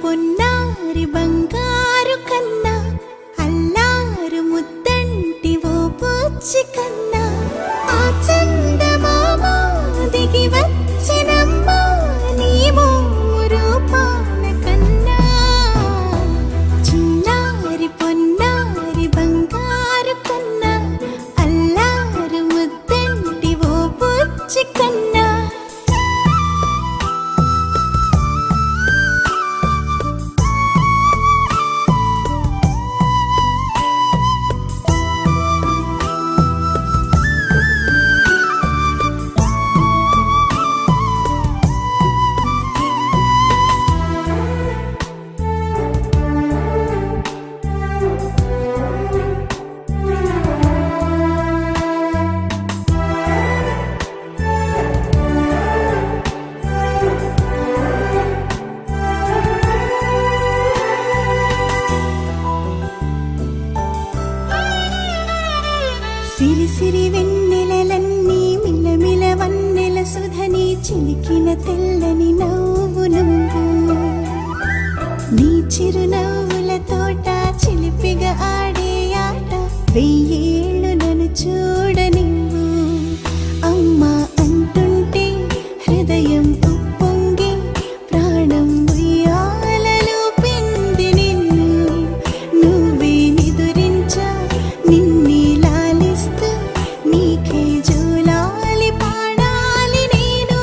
పొన్నారి బంగారు కన్నా అల్లారు ముద్దంటి ఓ బుచ్చి కన్నా ఆ చందమామ దిగి వచ్చినమ్మా నీ మోరు పాల కన్నా చిన్నారి పొన్నారి బంగారు కన్నా అల్లారు ముద్దంటి ఓ బుచ్చి కన్నా సిరి సిరి వెన్నెలలన్నీ మిలమిల వన్నెల సుధని చిలికిన తెల్లని నవ్వు నువ్వు నీ చిరునవ్వుల తోట చిలిపిగా ఆడే ఆట వెయ్యేళ్ళు నన్ను చూడనివ్వు అమ్మా అంటుంటే హృదయం ఉప్పొంగి ప్రాణం ఉయ్యాలలో పిండి నిన్ను నువ్వే నిదురించా నిన్నే నీకే జోలాలి పాడాలి నేను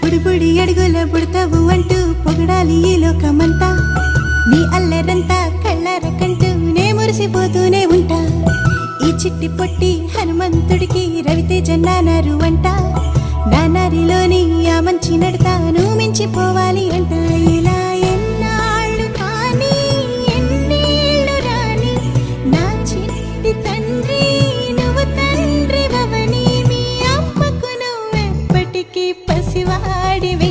బుడిబుడి అడుగుల బుడతావు అంటూ పొగడాలి ఈ లోకమంతా నీ అల్లరంతా కళ్ళరకంటూ నే మురిసిపోతూనే ఉంటా ఈ చిట్టి పొట్టి హనుమంతుడికి రవితేజ నానారు అంట నానారిలోని ఆ మంచి నడతాను మించిపోవాలి అంట ఇలా ఎన్నాళ్ళు కానీ ఎన్నేళ్ళు రాని నా చిట్టి తండ్రి నువ్వు తండ్రి వవని మీ అమ్మకు నువ్వెప్పటికీ పసివాడివి